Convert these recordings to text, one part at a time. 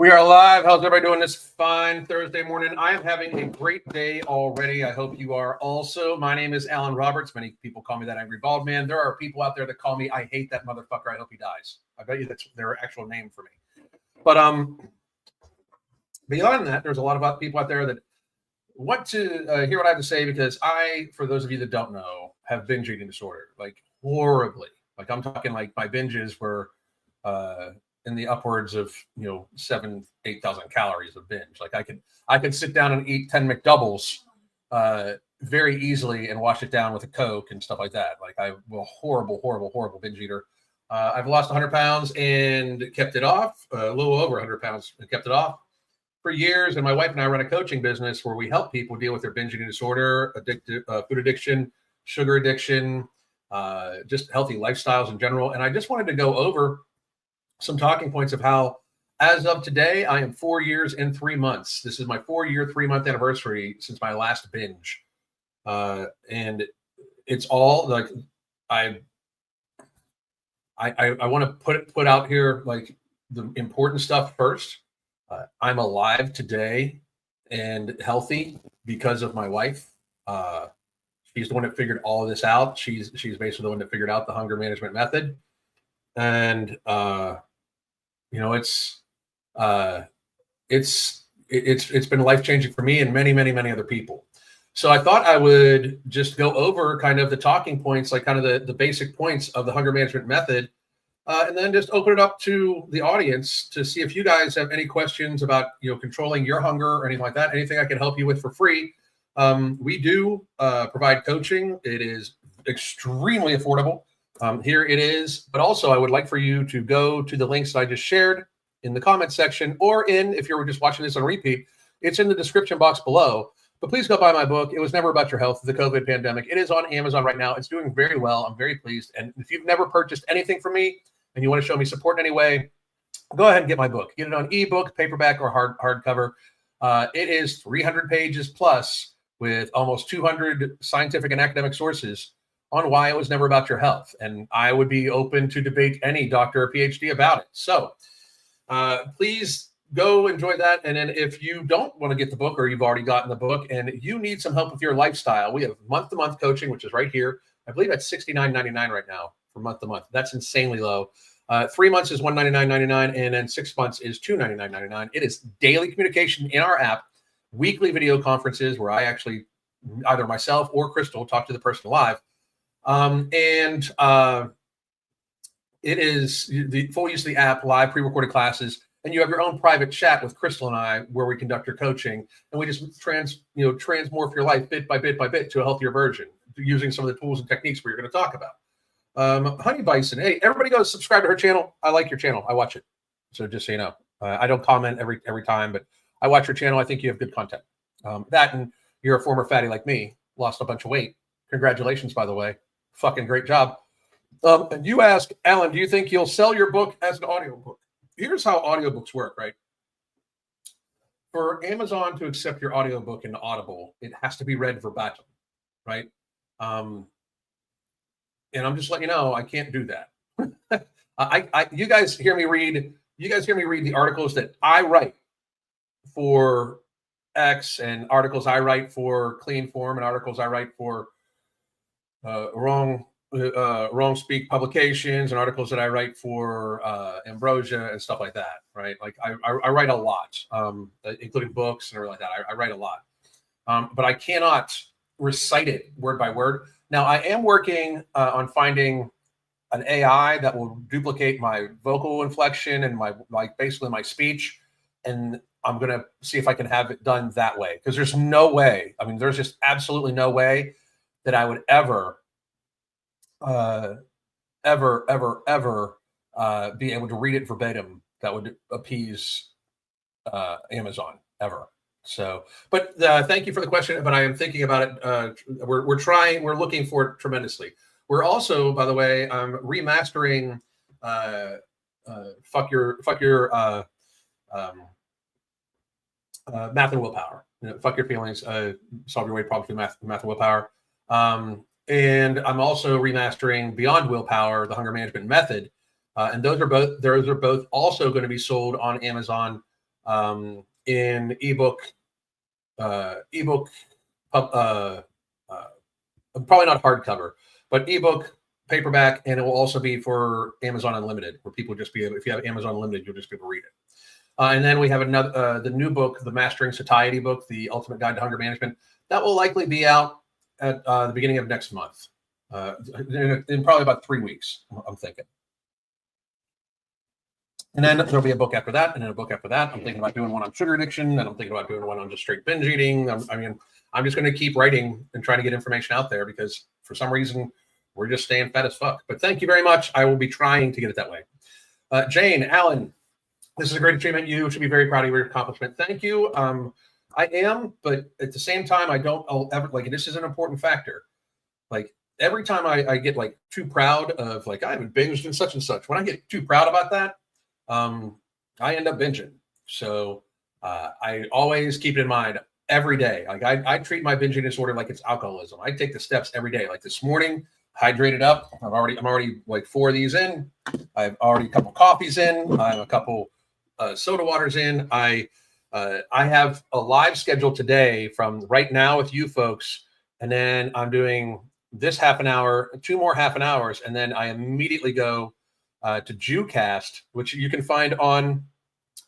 We are live. How's everybody doing this fine Thursday morning? I am having a great day already. I hope you are also. My name is Alan Roberts. Many people call me that angry bald man. There are people out there that call me, I hate that motherfucker. I hope he dies. I bet you that's their actual name for me. But beyond that, there's a lot of people out there that want to hear what I have to say because I, for those of you that don't know, have binge eating disorder, like horribly. Like I'm talking like my binges were in the upwards of 7,000-8,000 calories of binge. Like I could sit down and eat 10 McDoubles very easily and wash it down with a Coke and stuff like that. Like I'm a horrible binge eater. I've lost 100 pounds and kept it off, a little over 100 pounds and kept it off for years. And my wife and I run a coaching business where we help people deal with their binge eating disorder, food addiction, sugar addiction, just healthy lifestyles in general. And I just wanted to go over some talking points of how, as of today, I am 4 years and 3 months. This is my 4-year, 3-month anniversary since my last binge. And it's all like, I want to put out here like the important stuff first. I'm alive today and healthy because of my wife. She's the one that figured all of this out. She's basically the one that figured out the hunger management method. And it's been life-changing for me and many other people. So I thought I would just go over kind of the talking points, like kind of the basic points of the hunger management method, and then just open it up to the audience to see if you guys have any questions about controlling your hunger or anything like that. Anything I can help you with for free. We do provide coaching. It is extremely affordable. Here it is. But also I would like for you to go to the links that I just shared in the comment section, or if you're just watching this on repeat, it's in the description box below. But please go buy my book. It was never about your health, the COVID pandemic. It is on Amazon right now. It's doing very well. I'm very pleased. And if you've never purchased anything from me and you want to show me support in any way, go ahead and get my book. Get it on ebook, paperback, or hardcover. It is 300 pages plus with almost 200 scientific and academic sources on why it was never about your health. And I would be open to debate any doctor or PhD about it. So please go enjoy that. And then if you don't want to get the book, or you've already gotten the book and you need some help with your lifestyle, we have month-to-month coaching, which is right here. I believe that's $69.99 right now for month-to-month. That's insanely low. 3 months is $199.99, and then 6 months is $299.99. It is daily communication in our app, weekly video conferences where I actually, either myself or Crystal, talk to the person live. It is the full use of the app, live pre-recorded classes, and you have your own private chat with Crystal and I where we conduct your coaching, and we just transmorph your life bit by bit to a healthier version using some of the tools and techniques we're going to talk about. Honey Bison, hey, everybody go subscribe to her channel. I like your channel. I watch it. So just so you know, I don't comment every time, but I watch your channel. I think you have good content. That, and you're a former fatty like me, lost a bunch of weight. Congratulations, by the way. Fucking great job. And you ask, Alan, do you think you'll sell your book as an audiobook? Here's how audiobooks work, right? For Amazon to accept your audiobook in Audible, it has to be read verbatim, right? And I'm just letting you know, I can't do that. You guys hear me read the articles that I write for X, and articles I write for Clean Form, and articles I write for Wrong Speak Publications, and articles that I write for Ambrosia and stuff like that, right? Like I write a lot, including books and everything like that. I write a lot, but I cannot recite it word by word. Now I am working on finding an AI that will duplicate my vocal inflection and basically my speech, and I'm gonna see if I can have it done that way, because there's no way. I mean, there's just absolutely no way that I would ever be able to read it verbatim that would appease Amazon ever. So, but thank you for the question. But I am thinking about it. We're looking for it tremendously. We're also, by the way, remastering fuck your math and willpower. Fuck your feelings, solve your weight problems through math and willpower. And I'm also remastering Beyond Willpower, the hunger management method. And those are both also going to be sold on Amazon in ebook, probably not hardcover, but ebook, paperback, and it will also be for Amazon Unlimited, where people just be able, if you have Amazon Unlimited, you'll just be able to read it. And then we have another, the new book, the Mastering Satiety book, The Ultimate Guide to Hunger Management. That will likely be out at the beginning of next month, in probably about 3 weeks, I'm thinking. And then there'll be a book after that, and then a book after that. I'm thinking about doing one on sugar addiction, and I'm thinking about doing one on just straight binge eating. I'm just going to keep writing and trying to get information out there, because for some reason we're just staying fat as fuck. But thank you very much. I will be trying to get it that way. Jane, Alan, this is a great achievement. You should be very proud of your accomplishment. Thank you. I am, but at the same time, I'll ever, like, this is an important factor. Like, every time I get like too proud of, like, I haven't binged in such and such, when I get too proud about that, I end up binging. So I always keep it in mind every day. Like, I treat my binging disorder like it's alcoholism. I take the steps every day. Like this morning, hydrated up. I'm already like 4 of these in. I've already a couple coffees in. I have a couple soda waters in. I have a live schedule today from right now with you folks, and then I'm doing this half an hour, 2 more half an hours, and then I immediately go to JewCast, which you can find on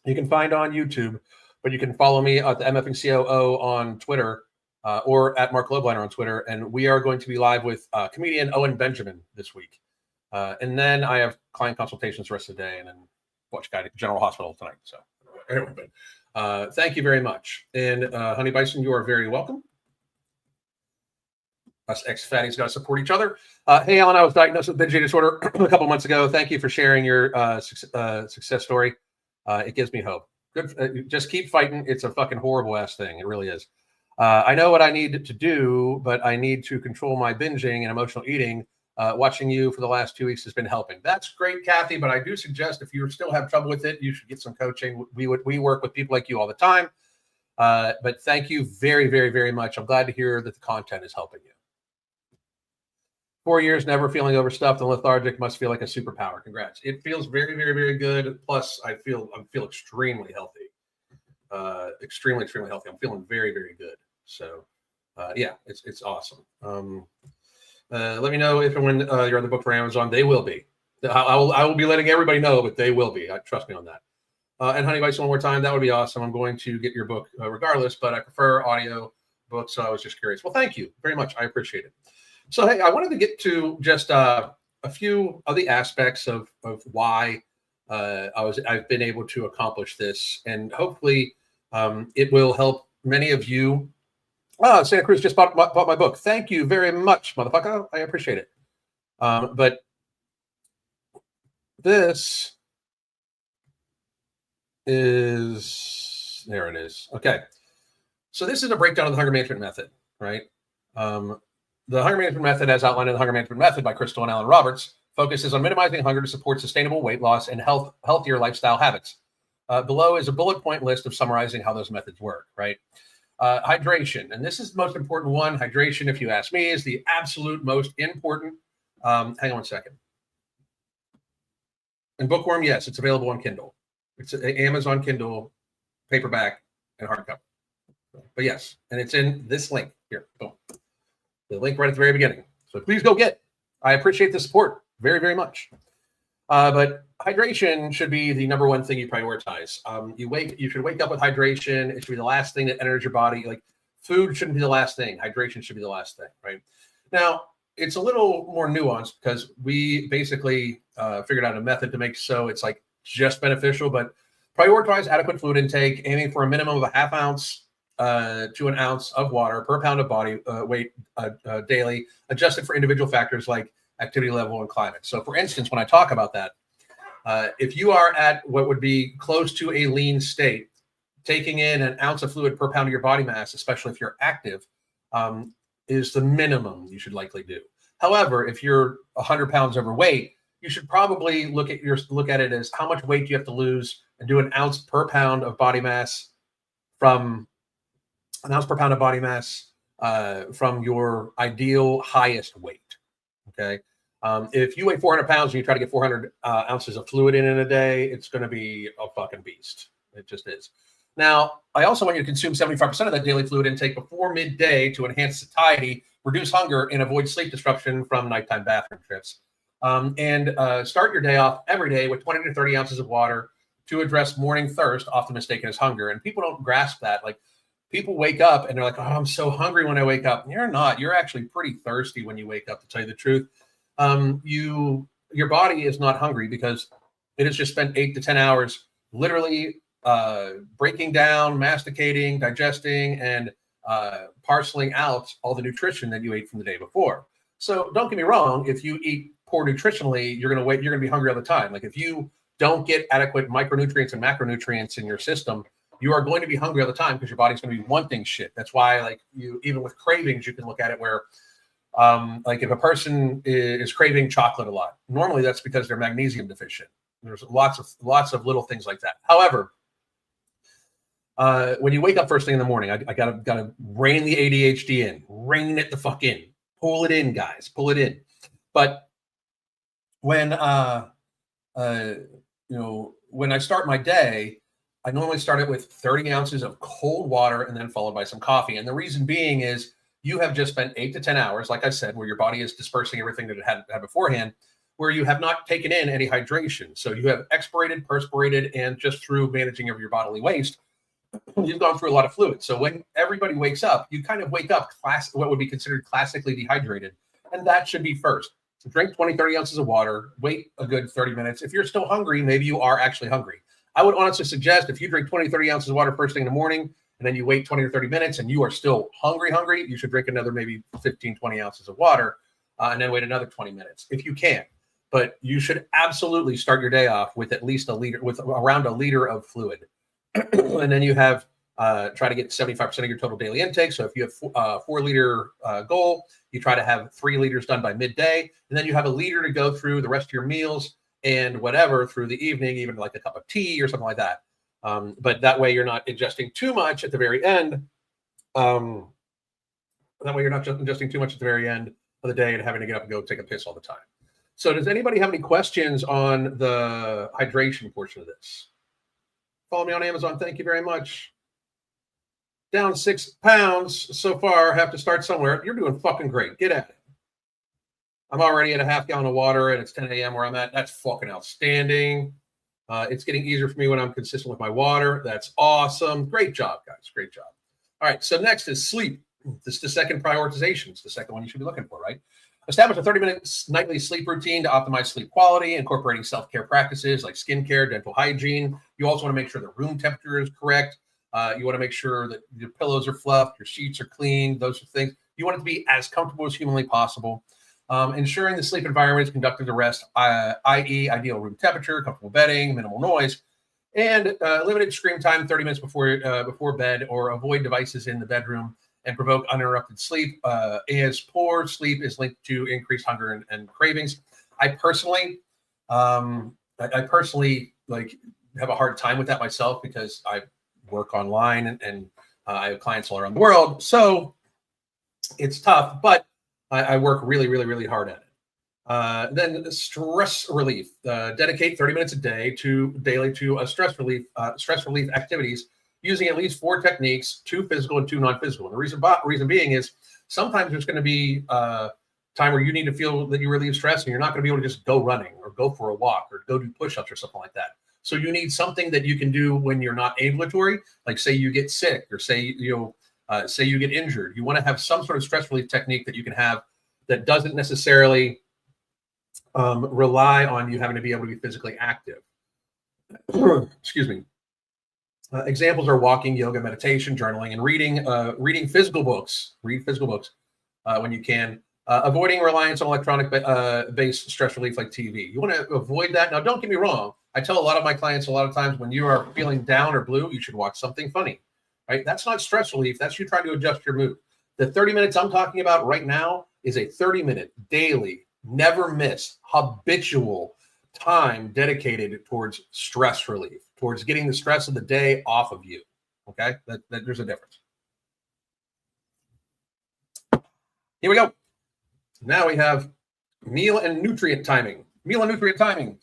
YouTube, but you can follow me at the MFing COO on Twitter, or at Mark Lobliner on Twitter, and we are going to be live with comedian Owen Benjamin this week, and then I have client consultations the rest of the day, and then watch Guy to General Hospital tonight. So anyway, but thank you very much, and Honey Bison, you are very welcome. Us ex-fatties got to support each other. Hey, Alan, I was diagnosed with binge eating disorder a couple months ago. Thank you for sharing your success story. It gives me hope. Good. Just keep fighting. It's a fucking horrible ass thing. It really is. I know what I need to do, but I need to control my binging and emotional eating. Watching you for the last 2 weeks has been helping. That's great, Kathy, but I do suggest if you still have trouble with it, you should get some coaching. We work with people like you all the time. But thank you very, very, very much. I'm glad to hear that the content is helping you. 4 years never feeling overstuffed and lethargic must feel like a superpower. Congrats. It feels very, very, very good. Plus, I feel extremely healthy. Extremely, extremely healthy. I'm feeling very, very good. So, yeah, it's awesome. Let me know if and when you're on the book for Amazon. They will be. I will be letting everybody know, but they will be. Trust me on that. And Honey Bites one more time. That would be awesome. I'm going to get your book regardless, but I prefer audio books. So I was just curious. Well, thank you very much. I appreciate it. So, hey, I wanted to get to just a few of the aspects of why I've been able to accomplish this, and hopefully it will help many of you. Santa Cruz just bought my book. Thank you very much, motherfucker. I appreciate it. But this is, there it is. Okay. So this is a breakdown of the hunger management method, right? The hunger management method, as outlined in the hunger management method by Crystal and Alan Roberts, focuses on minimizing hunger to support sustainable weight loss and healthier lifestyle habits. Below is a bullet point list of summarizing how those methods work, right? Hydration, and this is the most important one. Hydration, if you ask me, is the absolute most important. Hang on one second. And Bookworm, yes, it's available on Kindle. It's Amazon Kindle, paperback, and hardcover. But yes, and it's in this link here. Boom. The link right at the very beginning. So please go get it. I appreciate the support very, very much. But hydration should be the number one thing you prioritize. You should wake up with hydration. It should be the last thing that enters your body. Like, food shouldn't be the last thing. Hydration should be the last thing, right? Now, it's a little more nuanced because we basically figured out a method to make so it's like just beneficial, but prioritize adequate fluid intake, aiming for a minimum of a half ounce to an ounce of water per pound of body weight daily, adjusted for individual factors like activity level and climate. So, for instance, when I talk about that, if you are at what would be close to a lean state, taking in an ounce of fluid per pound of your body mass, especially if you're active, is the minimum you should likely do. However, if you're 100 pounds overweight, you should probably look at it as how much weight you have to lose and do an ounce per pound of body mass from your ideal highest weight. Okay. If you weigh 400 pounds and you try to get 400 ounces of fluid in a day, it's going to be a fucking beast. It just is. Now, I also want you to consume 75% of that daily fluid intake before midday to enhance satiety, reduce hunger, and avoid sleep disruption from nighttime bathroom trips. And start your day off every day with 20 to 30 ounces of water to address morning thirst, often mistaken as hunger. And people don't grasp that. Like, people wake up and they're like, oh, I'm so hungry when I wake up. And you're not. You're actually pretty thirsty when you wake up, to tell you the truth. Your body is not hungry because it has just spent 8 to 10 hours literally breaking down, masticating, digesting, and parceling out all the nutrition that you ate from the day before. So don't get me wrong. If you eat poor nutritionally, you're going to be hungry all the time. Like, if you don't get adequate micronutrients and macronutrients in your system, you are going to be hungry all the time because your body's going to be wanting shit. That's why, like, you, even with cravings, you can look at it where, like, if a person is craving chocolate a lot, normally that's because they're magnesium deficient. There's lots of little things like that. However, when you wake up first thing in the morning, I gotta rein the ADHD in, rein it the fuck in, pull it in, guys, pull it in. But when when I start my day, I normally start it with 30 ounces of cold water and then followed by some coffee. And the reason being is you have just spent 8 to 10 hours, like I said, where your body is dispersing everything that it had beforehand, where you have not taken in any hydration. So you have expirated, perspirated, and just through managing of your bodily waste, you've gone through a lot of fluid. So when everybody wakes up, you kind of wake up what would be considered classically dehydrated. And that should be first. So drink 20, 30 ounces of water, wait a good 30 minutes. If you're still hungry, maybe you are actually hungry. I would honestly suggest if you drink 20, 30 ounces of water first thing in the morning, and then you wait 20 or 30 minutes and you are still hungry, you should drink another maybe 15, 20 ounces of water, and then wait another 20 minutes if you can. But you should absolutely start your day off with at least around a liter of fluid. And then you have try to get 75% of your total daily intake. So if you have a 4-liter goal, you try to have 3 liters done by midday, and then you have a liter to go through the rest of your meals and whatever through the evening, even like a cup of tea or something like that. But that way you're not ingesting too much at the very end. That way you're not just ingesting too much at the very end of the day and having to get up and go take a piss all the time. So does anybody have any questions on the hydration portion of this? Follow me on Amazon. Thank you very much. Down 6 pounds so far. Have to start somewhere. You're doing fucking great. Get at it. I'm already at a half gallon of water and it's 10 a.m. where I'm at. That's fucking outstanding. It's getting easier for me when I'm consistent with my water. That's awesome. Great job, guys. Great job. All right. So next is sleep. This is the second prioritization. It's the second one you should be looking for, right? Establish a 30-minute nightly sleep routine to optimize sleep quality, incorporating self-care practices like skincare, dental hygiene. You also want to make sure the room temperature is correct. You want to make sure that your pillows are fluffed, your sheets are clean, those are things. You want it to be as comfortable as humanly possible. Ensuring the sleep environment is conducted to rest, i.e. ideal room temperature, comfortable bedding, minimal noise, and limited screen time 30 minutes before bed, or avoid devices in the bedroom and provoke uninterrupted sleep, as poor sleep is linked to increased hunger and cravings. I personally like have a hard time with that myself because I work online and I have clients all around the world. So it's tough, but I work really, really, really hard at it. Then stress relief. Dedicate 30 minutes a day daily to stress relief activities using at least 4 techniques, 2 physical and 2 non-physical. And the reason being is sometimes there's going to be time where you need to feel that you relieve stress and you're not going to be able to just go running or go for a walk or go do push-ups or something like that. So you need something that you can do when you're not ambulatory, like say you get sick or say you get injured. You want to have some sort of stress relief technique that you can have that doesn't necessarily rely on you having to be able to be physically active. Excuse me. Examples are walking, yoga, meditation, journaling, and reading. Reading physical books. Read physical books when you can. Avoiding reliance on electronic-based stress relief like TV. You want to avoid that. Now, don't get me wrong. I tell a lot of my clients a lot of times when you are feeling down or blue, you should watch something funny. Right? That's not stress relief. That's you trying to adjust your mood. The 30 minutes I'm talking about right now is a 30-minute daily, never miss, habitual time dedicated towards stress relief, towards getting the stress of the day off of you. Okay? There's a difference. Here we go. Now we have meal and nutrient timing. Meal and nutrient timing.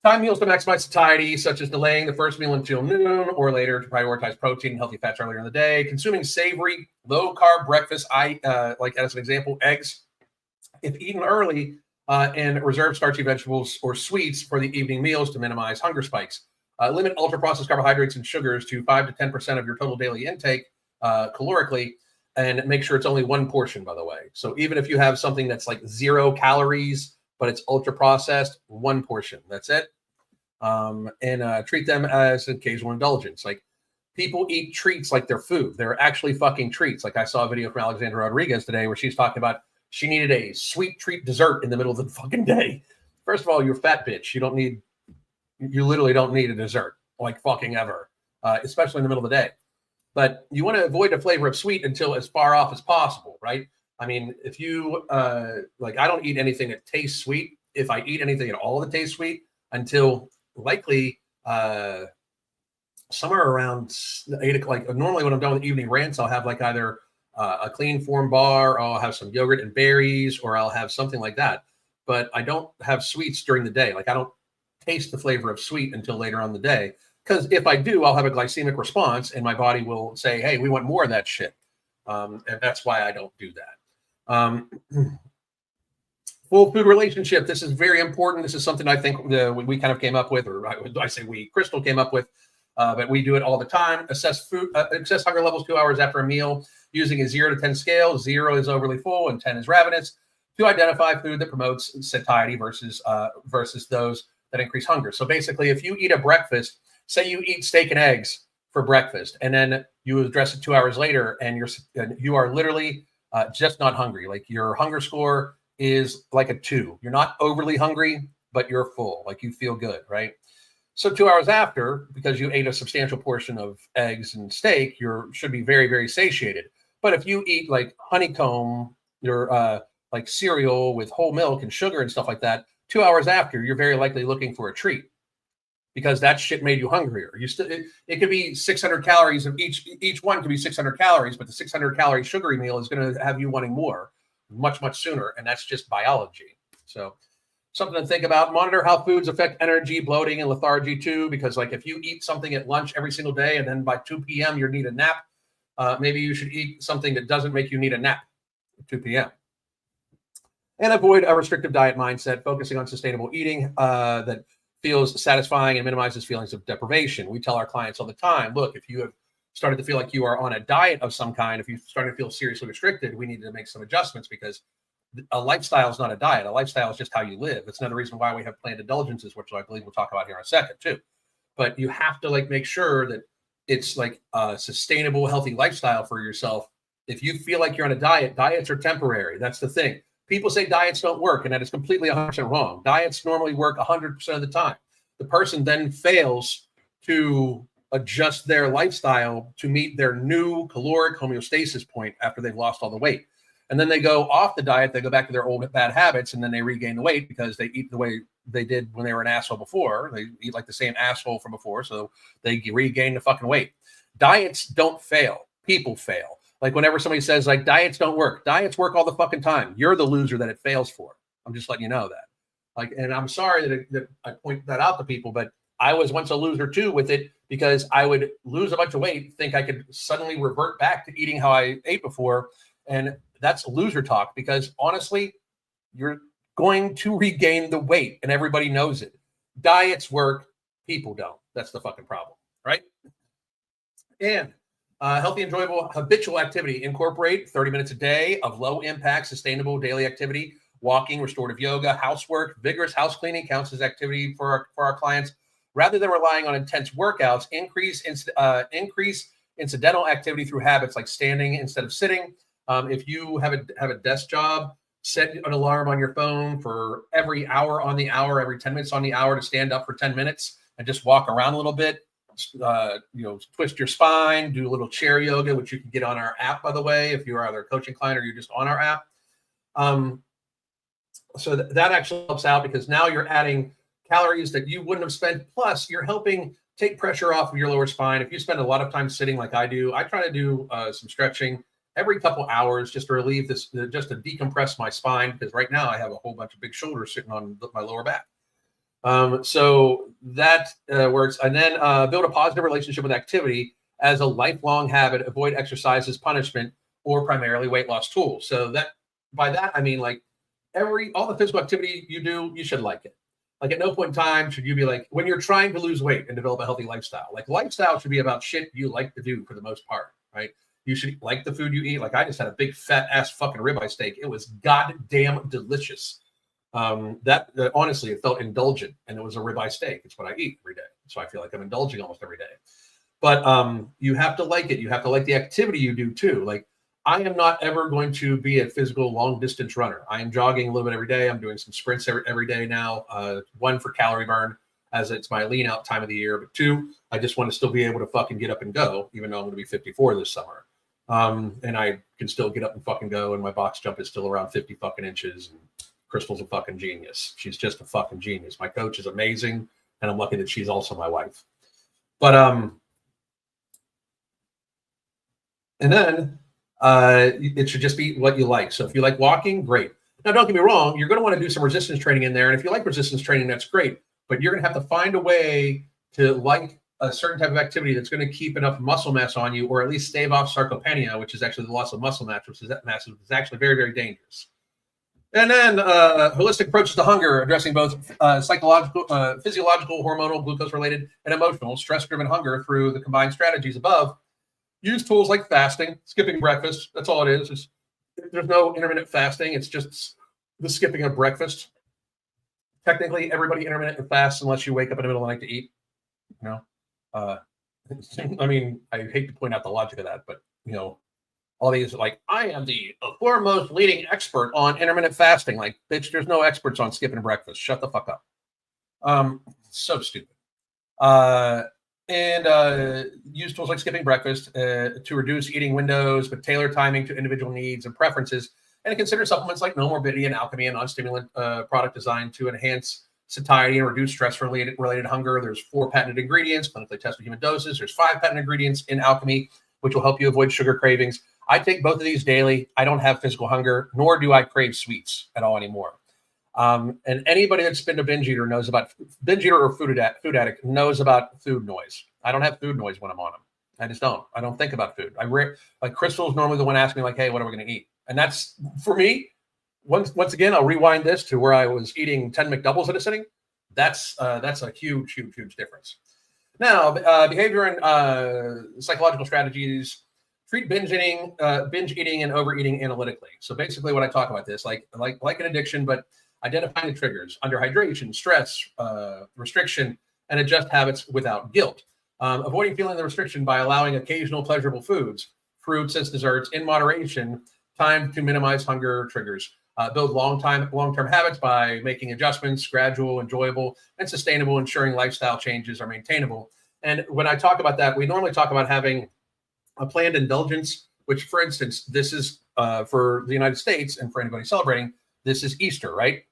Time meals to maximize satiety, such as delaying the first meal until noon or later to prioritize protein and healthy fats earlier in the day. Consuming savory, low-carb breakfast, like as an example, eggs, if eaten early, and reserve starchy vegetables or sweets for the evening meals to minimize hunger spikes. Limit ultra-processed carbohydrates and sugars to 5 to 10% of your total daily intake calorically, and make sure it's only one portion, by the way. So even if you have something that's like 0 calories, but it's ultra-processed, one portion, that's it. And treat them as an occasional indulgence. Like, people eat treats like they're food. They're actually fucking treats. Like, I saw a video from Alexandra Rodriguez today where she's talking about she needed a sweet treat dessert in the middle of the fucking day. First of all, you're a fat bitch. You literally don't need a dessert, like fucking ever, especially in the middle of the day. But you want to avoid the flavor of sweet until as far off as possible, right? I mean, if you, like, I don't eat anything that tastes sweet. If I eat anything at all that tastes sweet, until likely somewhere around 8 o'clock. Like, normally when I'm done with evening rants, I'll have like either a clean form bar, or I'll have some yogurt and berries, or I'll have something like that. But I don't have sweets during the day. Like, I don't taste the flavor of sweet until later on the day. Because if I do, I'll have a glycemic response and my body will say, hey, we want more of that shit. And that's why I don't do that. Full food relationship. This is very important. This is something I think we kind of came up with, or I say we, Crystal came up with, but we do it all the time. Assess hunger levels 2 hours after a meal using a 0 to 10 scale. 0 is overly full and 10 is ravenous, to identify food that promotes satiety versus those that increase hunger. So basically, if you eat a breakfast, say you eat steak and eggs for breakfast, and then you address it 2 hours later, and you are literally just not hungry. Like, your hunger score is like a 2. You're not overly hungry, but you're full. Like, you feel good, right? So 2 hours after, because you ate a substantial portion of eggs and steak, you should be very, very satiated. But if you eat like honeycomb, your like cereal with whole milk and sugar and stuff like that, 2 hours after, you're very likely looking for a treat, because that shit made you hungrier. It could be 600 calories of each one could be 600 calories, but the 600 calorie sugary meal is going to have you wanting more much, much sooner. And that's just biology. So something to think about. Monitor how foods affect energy, bloating, and lethargy too, because like, if you eat something at lunch every single day and then by 2 p.m. you need a nap, maybe you should eat something that doesn't make you need a nap at 2 p.m. And avoid a restrictive diet mindset, focusing on sustainable eating that feels satisfying and minimizes feelings of deprivation. We tell our clients all the time, look, if you have started to feel like you are on a diet of some kind, if you started to feel seriously restricted, we need to make some adjustments, because a lifestyle is not a diet. A lifestyle is just how you live. It's another reason why we have planned indulgences, which I believe we'll talk about here in a second too. But you have to like make sure that it's like a sustainable, healthy lifestyle for yourself. If you feel like you're on a diet, diets are temporary. That's the thing. People say diets don't work, and that is completely 100% wrong. Diets normally work 100% of the time. The person then fails to adjust their lifestyle to meet their new caloric homeostasis point after they've lost all the weight. And then they go off the diet, they go back to their old bad habits, and then they regain the weight because they eat the way they did when they were an asshole before. They eat like the same asshole from before, so they regain the fucking weight. Diets don't fail. People fail. Like, whenever somebody says like diets don't work all the fucking time. You're the loser that it fails for. I'm just letting you know that. Like, and I'm sorry that I point that out to people, but I was once a loser too with it, because I would lose a bunch of weight, think I could suddenly revert back to eating how I ate before. And that's loser talk, because honestly, you're going to regain the weight and everybody knows it. Diets work, people don't. That's the fucking problem, right? And healthy, enjoyable, habitual activity. Incorporate 30 minutes a day of low impact, sustainable daily activity. Walking, restorative yoga, housework, vigorous house cleaning counts as activity for our clients. Rather than relying on intense workouts, increase incidental activity through habits like standing instead of sitting. If you have a desk job, set an alarm on your phone for every hour on the hour, every 10 minutes on the hour, to stand up for 10 minutes and just walk around a little bit. Twist your spine, do a little chair yoga, which you can get on our app, by the way, if you're either a coaching client or you're just on our app. So that actually helps out, because now you're adding calories that you wouldn't have spent. Plus, you're helping take pressure off of your lower spine. If you spend a lot of time sitting like I do, I try to do some stretching every couple hours just to relieve this, just to decompress my spine, because right now I have a whole bunch of big shoulders sitting on my lower back. So that works. And then build a positive relationship with activity as a lifelong habit. Avoid exercise as punishment or primarily weight loss tool. So that by that I mean like all the physical activity you do, you should like it. Like at no point in time should you be like, when you're trying to lose weight and develop a healthy lifestyle, like lifestyle should be about shit you like to do for the most part, right? You should like the food you eat. Like I just had a big fat ass fucking ribeye steak. It was goddamn delicious. Honestly, it felt indulgent, and it was a ribeye steak. It's what I eat every day. So I feel like I'm indulging almost every day. But you have to like it. You have to like the activity you do too. Like I am not ever going to be a physical long distance runner. I am jogging a little bit every day. I'm doing some sprints every day now. One for calorie burn, as it's my lean out time of the year. But two, I just want to still be able to fucking get up and go, even though I'm going to be 54 this summer. And I can still get up and fucking go. And my box jump is still around 50 fucking inches. And Crystal's a fucking genius. She's just a fucking genius. My coach is amazing. And I'm lucky that she's also my wife. But, and then, it should just be what you like. So if you like walking, great. Now, don't get me wrong. You're going to want to do some resistance training in there. And if you like resistance training, that's great. But you're going to have to find a way to like a certain type of activity that's going to keep enough muscle mass on you, or at least stave off sarcopenia, which is actually the loss of muscle mass, which is actually very, very dangerous. And then holistic approaches to hunger, addressing both psychological, physiological, hormonal, glucose-related, and emotional stress-driven hunger through the combined strategies above. Use tools like fasting, skipping breakfast. That's all it is. There's no intermittent fasting. It's just the skipping of breakfast. Technically, everybody intermittent fasts unless you wake up in the middle of the night to eat. You know, I mean, I hate to point out the logic of that, but you know, all these like, I am the foremost leading expert on intermittent fasting. Like, bitch, there's no experts on skipping breakfast. Shut the fuck up. So stupid. And use tools like skipping breakfast to reduce eating windows, but tailor timing to individual needs and preferences. And consider supplements like No Morbidity and Alchemy, a non-stimulant product designed to enhance satiety and reduce stress-related hunger. There's 4 patented ingredients, clinically tested human doses. There's 5 patented ingredients in Alchemy, which will help you avoid sugar cravings. I take both of these daily. I don't have physical hunger, nor do I crave sweets at all anymore. And anybody that's been a binge eater knows about binge eater or food addict knows about food noise. I don't have food noise when I'm on them. I just don't. I don't think about food. Like Crystal's normally the one asking me like, hey, what are we going to eat? And that's for me. Once again, I'll rewind this to where I was eating 10 McDoubles at a sitting. That's a huge difference. Now, behavior and psychological strategies treat binge eating and overeating analytically. So basically, what I talk about this like an addiction, but identifying the triggers: underhydration, stress, restriction, and adjust habits without guilt. Avoiding feeling the restriction by allowing occasional pleasurable foods, fruits as desserts in moderation. Time to minimize hunger triggers. Build long-term habits by making adjustments, gradual, enjoyable, and sustainable, ensuring lifestyle changes are maintainable. And when I talk about that, we normally talk about having a planned indulgence, which, for instance, this is for the United States, and for anybody celebrating, this is Easter, right?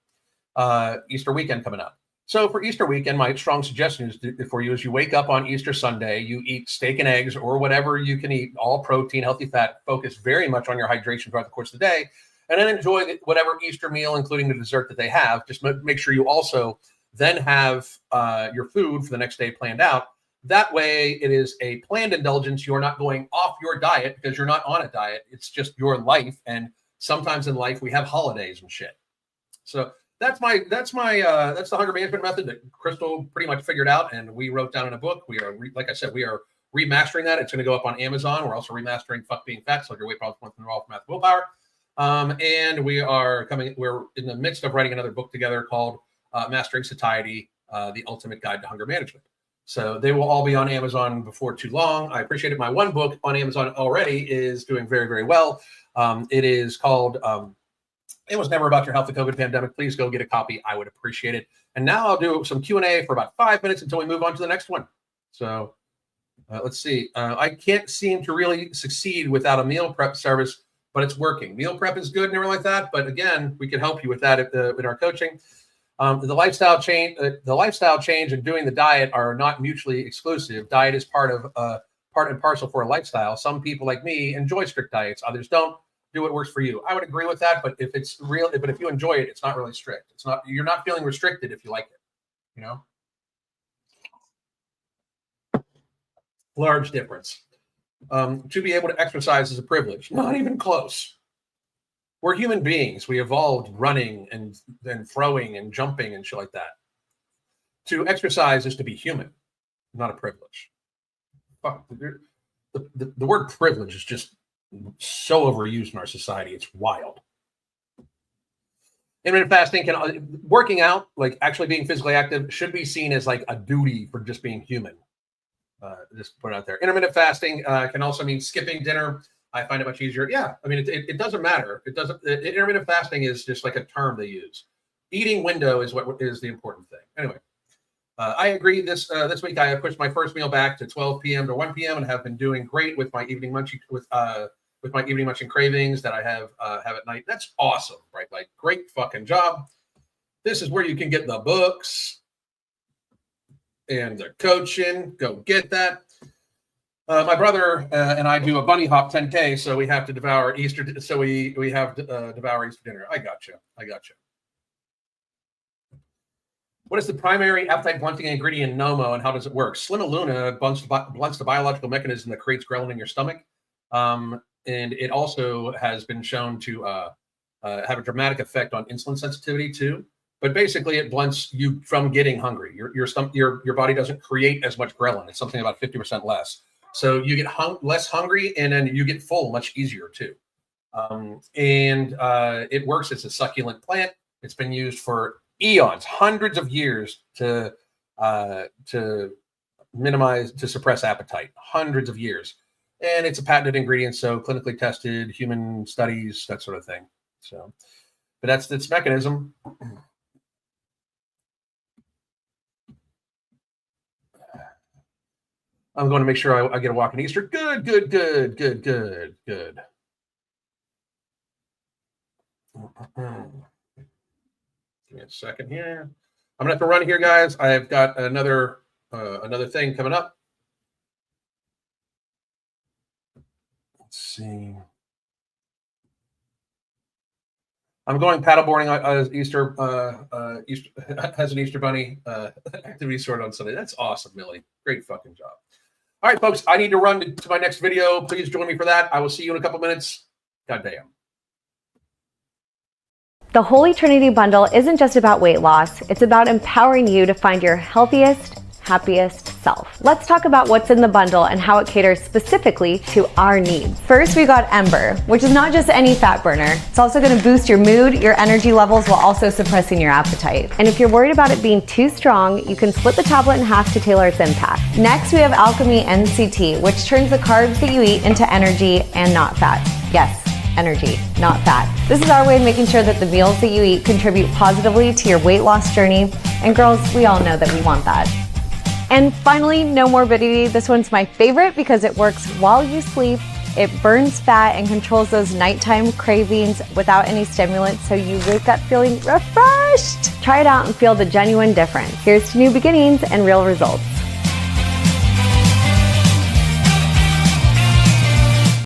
Easter weekend coming up. So for Easter weekend, my strong suggestion for you is you wake up on Easter Sunday, you eat steak and eggs or whatever you can eat, all protein, healthy fat, focus very much on your hydration throughout the course of the day, and then enjoy whatever Easter meal, including the dessert that they have. Just make sure you also then have your food for the next day planned out. That way it is a planned indulgence. You're not going off your diet because you're not on a diet. It's just your life. And sometimes in life we have holidays and shit. So that's the hunger management method that Crystal pretty much figured out, and we wrote down in a book. We are, like I said, we are remastering that. It's going to go up on Amazon. We're also remastering "Fuck Being Fat," so your weight problems went through all math willpower. And we're in the midst of writing another book together called "Mastering Satiety: The Ultimate Guide to Hunger Management." So they will all be on Amazon before too long. I appreciate it. My one book on Amazon already is doing very, very well. It is called. It was never about your health, the COVID pandemic. Please go get a copy. I would appreciate it. And now I'll do some Q&A for about 5 minutes until we move on to the next one. So let's see. I can't seem to really succeed without a meal prep service, but it's working. Meal prep is good and everything like that. But again, we can help you with that in our coaching. The lifestyle change and doing the diet are not mutually exclusive. Diet is part and parcel for a lifestyle. Some people like me enjoy strict diets. Others don't. Do what works for you. I would agree with that, but if you enjoy it, it's not really strict. You're not feeling restricted if you like it. you know? Large difference. To be able to exercise is a privilege. Not even close. We're human beings. We evolved running and then throwing and jumping and shit like that. To exercise is to be human, not a privilege. Fuck, the word privilege is just so overused in our society. It's wild. Intermittent fasting working out, like actually being physically active, should be seen as like a duty for just being human. Just put it out there. Intermittent fasting can also mean skipping dinner. I find it much easier. Yeah, I mean, it doesn't matter. It doesn't. Intermittent fasting is just like a term they use. Eating window is what is the important thing. Anyway, I agree. This week I have pushed my first meal back to 12 p.m. to 1 p.m. and have been doing great with my evening munching with my evening munching cravings that I have at night. That's awesome, right? Like, great fucking job. This is where you can get the books and the coaching. Go get that. My brother and I do a bunny hop 10K, so we have to devour Easter. So we have devour Easter dinner. I got you. What is the primary appetite blunting ingredient in Nomo, and how does it work? Slimuluna blunts the biological mechanism that creates ghrelin in your stomach, and it also has been shown to have a dramatic effect on insulin sensitivity too. But basically, it blunts you from getting hungry. Your body doesn't create as much ghrelin. It's something about 50% less. So you get less hungry, and then you get full much easier too. It works as a succulent plant. It's been used for eons, hundreds of years to suppress appetite, hundreds of years. And it's a patented ingredient, so clinically tested, human studies, that sort of thing. So, but that's its mechanism. I'm going to make sure I get a walk in Easter. Good. Give me a second here. I'm gonna have to run here, guys. I've got another thing coming up. Let's see. I'm going paddleboarding as Easter as an Easter bunny activity sort on Sunday. That's awesome, Millie. Great fucking job. All right, folks, I need to run to my next video. Please join me for that. I will see you in a couple minutes. Goddamn. The Holy Trinity Bundle isn't just about weight loss. It's about empowering you to find your healthiest, happiest self. Let's talk about what's in the bundle and how it caters specifically to our needs. First, we got Ember, which is not just any fat burner. It's also going to boost your mood, your energy levels, while also suppressing your appetite. And if you're worried about it being too strong, you can split the tablet in half to tailor its impact. Next, we have Alchemy NCT, which turns the carbs that you eat into energy and not fat. Yes, energy, not fat. This is our way of making sure that the meals that you eat contribute positively to your weight loss journey. And girls, we all know that we want that. And finally, no morbidity. This one's my favorite because it works while you sleep. It burns fat and controls those nighttime cravings without any stimulants, so you wake up feeling refreshed. Try it out and feel the genuine difference. Here's to new beginnings and real results.